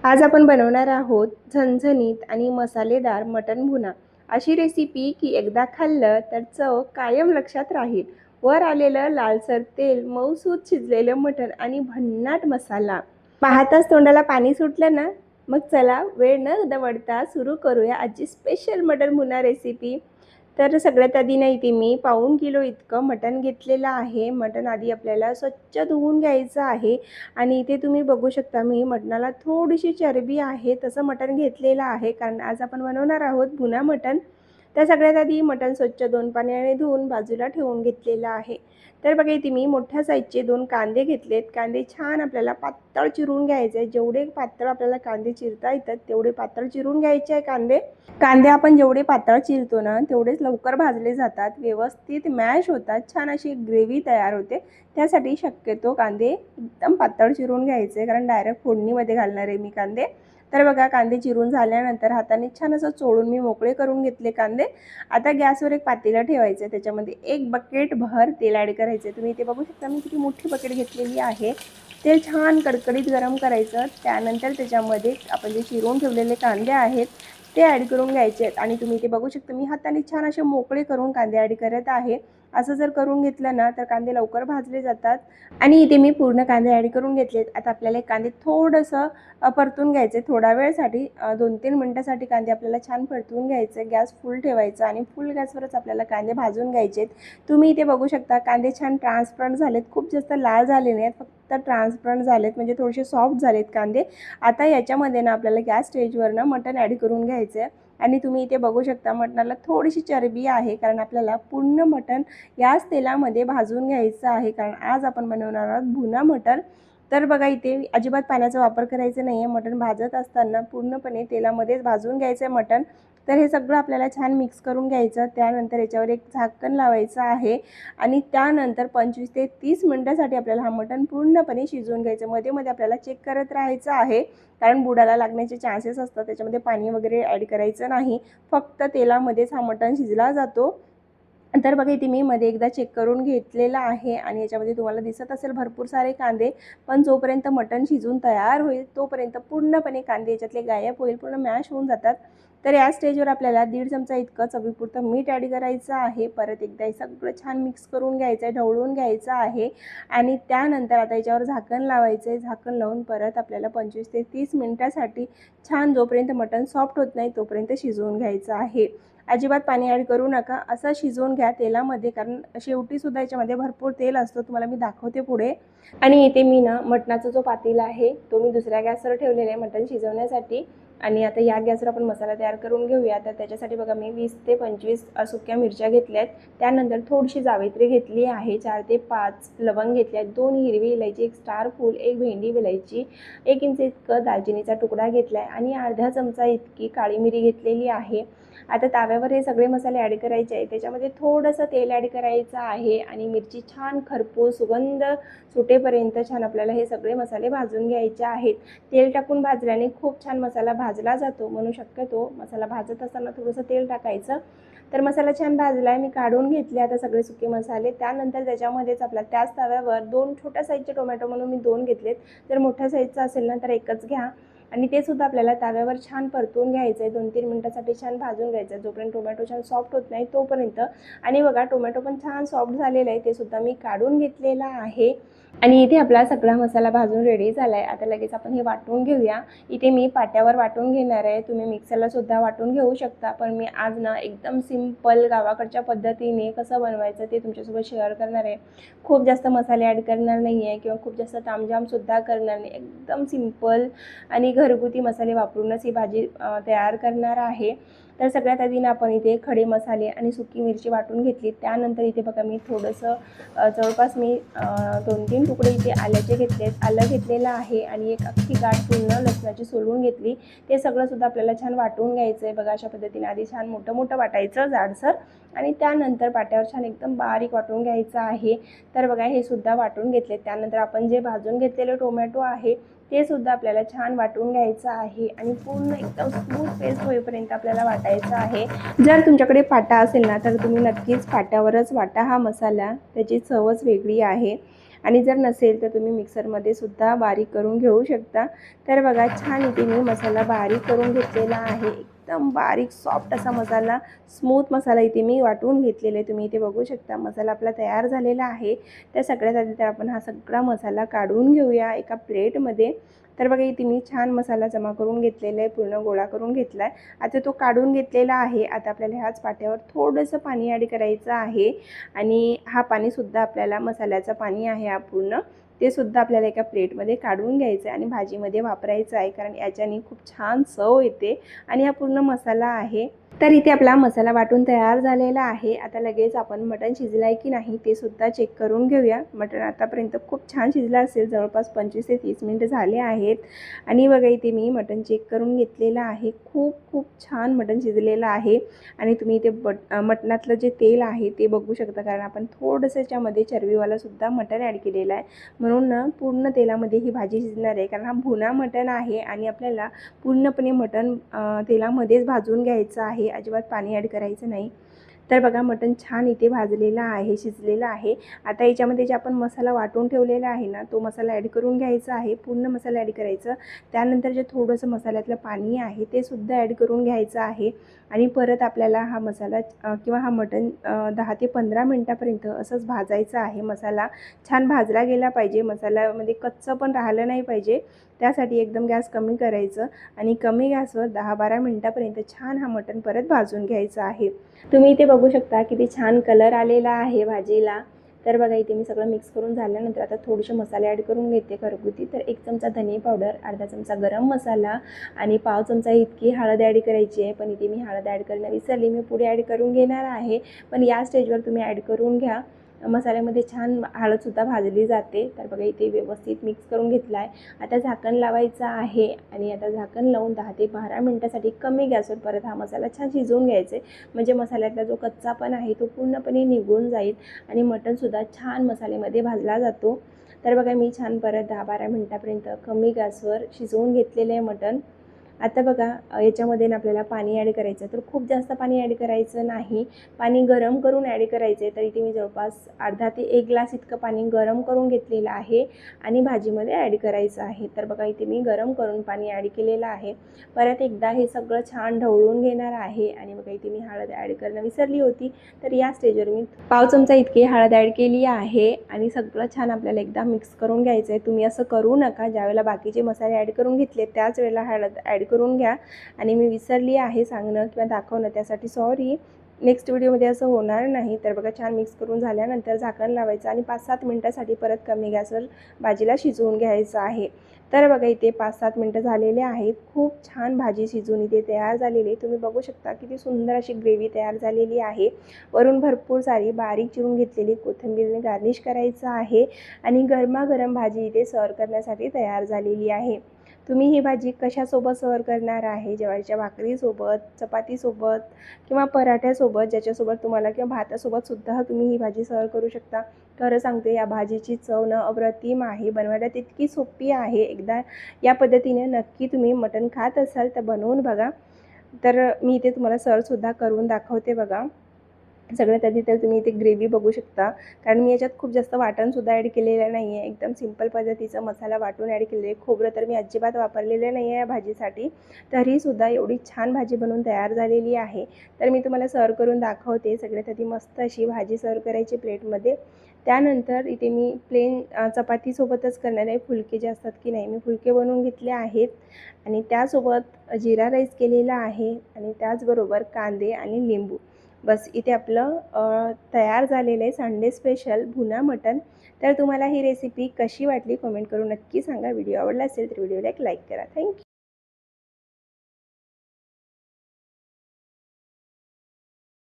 आज आपण बनवणार आहोत झणझणीत आणि मसालेदार मटण भुना। अशी रेसिपी की एकदा खाल्लं तर चव कायम लक्षात राहील। वर आलेलं लालसर तेल, मऊसूत शिजलेलं मटण आणि भन्नाट मसाला पाहताच तोंडाला पाणी सुटलं ना। मग चला वेळ न दवडता सुरू करूया आजची स्पेशल मटण भुना रेसिपी। तर सगळ्यात आधी ना इथे मी पाऊण किलो इतकं मटण घेतलेलं आहे। मटण आधी आपल्याला स्वच्छ धुवून घ्यायचं आहे आणि इथे तुम्ही बघू शकता मी मटणाला थोडीशी चरबी आहे तसं मटण घेतलेलं आहे, कारण आज आपण बनवणार आहोत भुना मटण। तर सगळ्यात आधी मटण स्वच्छ 2 पाण्याने धुवून बाजूला ठेवून घेतलेलं आहे। तर बघा इथे मी मोठ्या साईजचे 2 कांदे घेतलेत। कांदे छान आपल्याला पातळ चिरून घ्यायचे आहे। जेवढे पातळ आपल्याला कांदे चिरता येतात तेवढे पातळ चिरून घ्यायचे आहे कांदे। कांदे आपण जेवढे पातळ चिरतो ना तेवढेच लवकर भाजले जातात, व्यवस्थित मॅश होतात, छान अशी ग्रेव्ही तयार होते। त्यासाठी शक्यतो कांदे एकदम पातळ चिरून घ्यायचे, कारण डायरेक्ट फोडणीमध्ये घालणार आहे मी कांदे। तर बघा कांदे चिरून झाल्यानंतर हाताने छान असं चोळून मी मोकळे करून घेतले कांदे। आता गॅसवर एक पातेलं ठेवायचं, त्याच्यामध्ये 1 बकेट भर तेल ॲड करायचे। तुम्ही इथे बघू शकता मी किती मोठी बकेट घेतलेली आहे। तेल छान कडकडीत गरम करायचं। त्यानंतर त्याच्यामध्ये आपण जे चिरून ठेवलेले कांदे आहेत ते ॲड करून घ्यायचे आहेत आणि तुम्ही इथे बघू शकता मी हाताने छान असे मोकळे करून कांदे ॲड करत आहे। असं जर करून घेतलं ना तर कांदे लवकर भाजले जातात। आणि इथे मी पूर्ण कांदे ॲड करून घेतलेत। आता आपल्याला कांदे थोडंसं परतून घ्यायचे, थोडा वेळसाठी 2-3 मिनिटासाठी कांदे आपल्याला छान परतून घ्यायचे। गॅस फुल ठेवायचा आणि फुल गॅसवरच आपल्याला कांदे भाजून घ्यायचे। तुम्ही इथे बघू शकता कांदे छान ट्रान्सपरंट झालेत, खूप जास्त लाल झाले नाहीत, फक्त ट्रान्सपरंट झालेत, म्हणजे थोडेसे सॉफ्ट झालेत कांदे। आता याच्यामध्ये ना आपल्याला गॅस स्टेजवर ना मटण ॲड करून घ्यायचं आहे आणि तुम्ही इथे बघू शकता मटणाला थोडीशी चरबी आहे, कारण आपल्याला पूर्ण मटण याच तेलामध्ये भाजून घ्यायचं आहे, कारण आज आपण बनवणार आहोत भुना मटण। तर बघा इथे अजिबात पाण्याचा वापर करायचा नाही आहे। मटण भाजत असताना पूर्णपणे तेलामध्येच भाजून घ्यायचं आहे मटण। तर हे सगळं आपल्याला छान मिक्स करून घ्यायचं। त्यानंतर याच्यावर एक झाकण लावायचं आहे आणि त्यानंतर 25 ते 30 मिनिटांसाठी आपल्याला हा मटण पूर्णपणे शिजवून घ्यायचं। मध्ये मध्ये आपल्याला चेक करत राहायचं आहे, कारण बुडाला लागण्याचे चान्सेस असतात। त्याच्यामध्ये पाणी वगैरे ॲड करायचं नाही, फक्त तेलामध्येच हा मटण शिजला जातो। तर बघा इथे मी मध्ये एकदा चेक करून घेतलेला आहे आणि याच्यामध्ये तुम्हाला दिसत असेल भरपूर सारे कांदे, पण जोपर्यंत मटण शिजून तयार होईल तोपर्यंत पूर्णपणे कांदे याच्यातले गायब होईल, पूर्ण मॅश होऊन जातात। तर या स्टेजवर आपल्याला 1.5 चमचा इतकं चवीपुरतं मीठ ॲड करायचं आहे। परत एकदा हे सगळं छान मिक्स करून घ्यायचं आहे, ढवळून घ्यायचं आहे आणि त्यानंतर आता याच्यावर झाकण लावायचं आहे। झाकण लावून परत आपल्याला 25 ते 30 मिनिटांसाठी छान जोपर्यंत मटण सॉफ्ट होत नाही तोपर्यंत शिजवून घ्यायचं आहे। अजिबात पाणी ॲड करू नका, असं शिजवून घ्या तेलामध्ये, कारण शेवटी सुद्धा याच्यामध्ये भरपूर तेल असतं, तुम्हाला मी दाखवते पुढे। आणि इथे मी ना मटणाचा जो पातेला आहे तो मी दुसऱ्या गॅसवर ठेवलेला आहे मटण शिजवण्यासाठी। आणि आता या गॅसवर आपण मसाला तयार करून घेऊया। तर त्याच्यासाठी बघा मी 20 ते 25 सुक्या मिरच्या घेतल्या आहेत, त्यानंतर थोडीशी जावित्री घेतली आहे, 4 ते 5 लवंग घेतले आहेत, 2 हिरवी इलायची, 1 स्टार फूल, 1 भेंडी विलायची, 1 इंच इतकं दालचिनीचा तुकडा घेतला आहे आणि अर्धा चमचा इतकी काळी मिरी घेतलेली आहे। आता ताव्यावर हे सगळे मसाले ॲड करायचे आहे, त्याच्यामध्ये थोडंसं तेल ॲड करायचं आहे आणि मिरची छान खरपूस सुगंध सुटेपर्यंत छान आपल्याला हे सगळे मसाले भाजून घ्यायचे आहेत। तेल टाकून भाजल्याने खूप छान मसाला भाजला जातो, म्हणून शक्यतो मसाला भाजत असताना थोडंसं तेल टाकायचं। तर मसाला छान भाजला आहे, मी काढून घेतले आता सगळे सुके मसाले। त्यानंतर त्याच्यामध्येच आपला त्याच तव्यावर 2 छोट्या साईजचे टोमॅटो म्हणून मी 2 घेतलेत, जर मोठ्या साईजचा असेल ना तर एकच घ्या आणि ते सुद्धा आपल्याला तव्यावर छान परतून घ्यायचं आहे, 2-3 मिनिटांसाठी छान भाजून घ्यायचं आहे, जोपर्यंत टोमॅटो छान सॉफ्ट होत नाही तोपर्यंत। आणि बघा टोमॅटो पण छान सॉफ्ट झालेला आहे, ते सुद्धा मी काढून घेतलेला आहे आणि इथे आपला सगळा मसाला भाजून रेडी झाला आहे। आता लगेच आपण हे वाटून घेऊया। इथे मी पाट्यावर वाटून घेणार आहे, तुम्ही मिक्सरला सुद्धा वाटून घेऊ शकता, पण मी आज ना एकदम सिंपल गावाकडच्या पद्धतीने कसं बनवायचं ते तुमच्यासोबत शेअर करणार आहे। खूप जास्त मसाले ॲड करणार नाही आहे किंवा खूप जास्त तामझामसुद्धा करणार नाही, एकदम सिंपल आणि घरगुती मसाले वापरूनच ही भाजी तयार करणार आहे। तर सगळ्यात आधी ना आपण इथे खडे मसाले आणि सुकी मिरची वाटून घेतली। त्यानंतर इथे बघा मी थोडंसं जवळपास मी 2-3 तुकडे इथे आल्याचे घेतलेत, आलं घेतलेलं आहे आणि एक अख्खी गाठ पूर्ण लसणाची सोलून घेतली। ते सगळं सुद्धा आपल्याला छान वाटून घ्यायचं आहे। बघा अशा पद्धतीने आधी छान मोठं मोठं वाटायचं जाडसर आणि त्यानंतर पाट्यावर छान एकदम बारीक वाटून घ्यायचं आहे। तर बघा हे सुद्धा वाटून घेतले। त्यानंतर आपण जे भाजून घेतलेले टोमॅटो आहे ते सुद्धा आपल्याला छान वाटून घ्यायचं आहे आणि पूर्ण एकदम स्मूथ पेस्ट होईपर्यंत आपल्याला वाटायचं आहे। जर तुमच्याकडे पाटा असेल ना तर तुम्ही नक्कीच पाट्यावरच वाटा हा मसाला, त्याची चवच वेगळी आहे। आणि जर नसेल तर तुम्ही मिक्सरमध्ये सुद्धा बारीक करून घेऊ शकता। तर बघा छान इथे मी मसाला बारीक करून घेतलेला आहे। एकदम बारीक सॉफ्ट असा मसाला, स्मूथ मसाला इथे मी वाटून घेतलेला आहे। तुम्ही इथे बघू शकता मसाला आपला तयार झालेला आहे। तर सगळ्यात आधी तर आपण हा सगळा मसाला काढून घेऊया एका प्लेटमध्ये। तर बघा इथे मी छान मसाला जमा करून घेतलेला आहे, पूर्ण गोळा करून घेतला आहे। आता तो काढून घेतलेला आहे। आता आपल्याला ह्याच पाट्यावर थोडंसं पाणी ॲड करायचं आहे आणि हा पाणीसुद्धा आपल्याला मसाल्याचं पाणी आहे हा पूर्ण, ते सुद्धा आपल्याला एका प्लेटमध्ये काढून घ्यायचं आहे आणि भाजीमध्ये वापरायचं आहे, कारण याच्याने खूप छान चव येते आणि हा पूर्ण मसाला आहे। तर इथे आपला मसाला वाटून तयार झालेला आहे। आता लगेच आपण मटण शिजलं आहे की नाही ते सुद्धा चेक करून घेऊया। मटण आतापर्यंत खूप छान शिजलं असेल, जवळपास 25 ते 30 मिनिटं झाले आहेत आणि बघा इथे मी मटण चेक करून घेतलेलं आहे। खूप छान मटण शिजलेलं आहे आणि तुम्ही इथे मटणातलं जे तेल आहे ते बघू शकता, कारण आपण थोडंसं याच्यामध्ये चरबीवाला सुद्धा मटण ॲड केलेलं आहे, म्हणून ना पूर्ण तेलामध्ये ही भाजी शिजणार आहे, कारण हा भुना मटण आहे आणि आपल्याला पूर्णपणे मटण तेलामध्येच भाजून घ्यायचं आहे, अजिबात पाणी ॲड करायचं नाही। तर बघा मटण छान इथे भाजलेला आहे, शिजलेला आहे। आता याच्यामध्ये जे आपण मसाला वाटून ठेवलेला आहे ना तो मसाला ॲड करून घ्यायचा आहे, पूर्ण मसाला ॲड करायचं। त्यानंतर जे थोडंसं मसाल्यातलं पाणी आहे ते सुद्धा ॲड करून घ्यायचं आहे आणि परत आपल्याला हा मसाला किंवा हा मटण 10 ते 15 मिनिटापर्यंत असंच भाजायचं आहे। मसाला छान भाजला गेला पाहिजे, मसाल्यामध्ये कच्चं पण राहिलं नाही पाहिजे, त्यासाठी एकदम गॅस कमी करायचं आणि कमी गॅसवर 10-12 मिनिटापर्यंत छान हा मटण परत भाजून घ्यायचा आहे। तुम्ही इथे बघू शकता किती छान कलर आलेला आहे भाजीला। तर बघा इथे मी सगळं मिक्स करून झाल्यानंतर आता थोडेसे मसाले ॲड करून घेते घरगुती। तर 1 चमचा धने पावडर, अर्धा चमचा गरम मसाला आणि पाव चमचा इतकी हळद ॲड करायची आहे, पण इथे मी हळद ॲड करणं विसरली, मी पुढे ॲड करून घेणार आहे, पण या स्टेजवर तुम्ही ॲड करून घ्या। मसाल्यामध्ये छान हळदसुद्धा भाजली जाते। तर बघा इथे व्यवस्थित मिक्स करून घेतला आहे। आता झाकण लावायचं आहे आणि आता झाकण लावून 10 ते 12 मिनिटासाठी कमी गॅसवर परत हा मसाला छान शिजवून घ्यायचा आहे, म्हणजे मसाल्यातला जो कच्चापण आहे तो पूर्णपणे निघून जाईल आणि मटणसुद्धा छान मसाल्यामध्ये भाजला जातो। तर बघा मी छान परत 10-12 मिनिटापर्यंत कमी गॅसवर शिजवून घेतलेलं आहे मटण। आता बघा याच्यामध्ये ना आपल्याला पाणी ॲड करायचं, तर खूप जास्त पाणी ॲड करायचं नाही, पाणी गरम करून ॲड करायचं आहे। तर इथे मी जवळपास अर्धा ते 1 ग्लास इतकं पाणी गरम करून घेतलेलं आहे आणि भाजीमध्ये ॲड करायचं आहे। तर बघा इथे मी गरम करून पाणी ॲड केलेलं आहे। परत एकदा हे सगळं छान ढवळून घेणार आहे आणि बघा इथे मी हळद ॲड करणं विसरली होती, तर या स्टेजवर मी पाव चमचा इतकी हळद ॲड केली आहे आणि सगळं छान आपल्याला एकदा मिक्स करून घ्यायचं आहे। तुम्ही असं करू नका, ज्यावेळेला बाकीचे मसाले ॲड करून घेतले त्याच वेळेला हळद ॲड करून घ्या आणि मी विसरली आहे सांगणं किंवा दाखवणं, त्यासाठी सॉरी। नेक्स्ट व्हिडिओमध्ये असं होणार नाही। तर बघा छान मिक्स करून झाल्यानंतर झाकण लावायचं आणि 5-7 मिनिटासाठी परत कमी गॅसवर भाजीला शिजवून घ्यायचं आहे। तर बघा इथे 5-7 मिनिटं झालेले आहेत, खूप छान भाजी शिजून इथे तयार झालेली आहे। तुम्ही बघू शकता किती सुंदर अशी ग्रेव्ही तयार झालेली आहे। वरून भरपूर सारी बारीक चिरून घेतलेली कोथिंबीरने गार्निश करायचं आहे आणि गरमागरम भाजी इथे सर्व करण्यासाठी तयार झालेली आहे। तुम्ही ही भाजी कशासोबत सर्व करणार आहे, ज्वारीच्या भाकरीसोबत, चपातीसोबत किंवा पराठ्यासोबत, ज्याच्यासोबत तुम्हाला किंवा भातासोबतसुद्धा तुम्ही ही भाजी सर्व करू शकता। खरं सांगते या भाजीची चव न अप्रतिम आहे, बनवायला तितकी सोपी आहे। एकदा या पद्धतीने नक्की तुम्ही मटण खात असाल तर बनवून बघा। तर मी इथे तुम्हाला सर्वसुद्धा करून दाखवते बघा। सगळ्यात आधी तर तुम्ही इथे ग्रेव्ही बघू शकता, कारण मी याच्यात खूप जास्त वाटणसुद्धा ॲड केलेलं नाही आहे, एकदम सिंपल पद्धतीचा मसाला वाटून ॲड केलेलं आहे। खोबरं तर मी अजिबात वापरलेलं नाही आहे या भाजीसाठी, तरीसुद्धा एवढी छान भाजी बनवून तयार झालेली आहे। तर मी तुम्हाला सर्व करून दाखवते। सगळ्यात आधी मस्त अशी भाजी सर्व करायची प्लेटमध्ये, त्यानंतर इथे मी प्लेन चपातीसोबतच करणार आहे, फुलके जे असतात की नाही, मी फुलके बनवून घेतले आहेत आणि त्यासोबत जिरा राईस केलेला आहे आणि त्याचबरोबर कांदे आणि लिंबू। बस इथे आपलं तयार झालेलं आहे संडे स्पेशल भुना मटण। तर तुम्हाला ही रेसिपी कशी वाटली कमेंट करून नक्की सांगा। व्हिडिओ आवडला असेल तर व्हिडिओला एक लाईक करा। थँक्यू।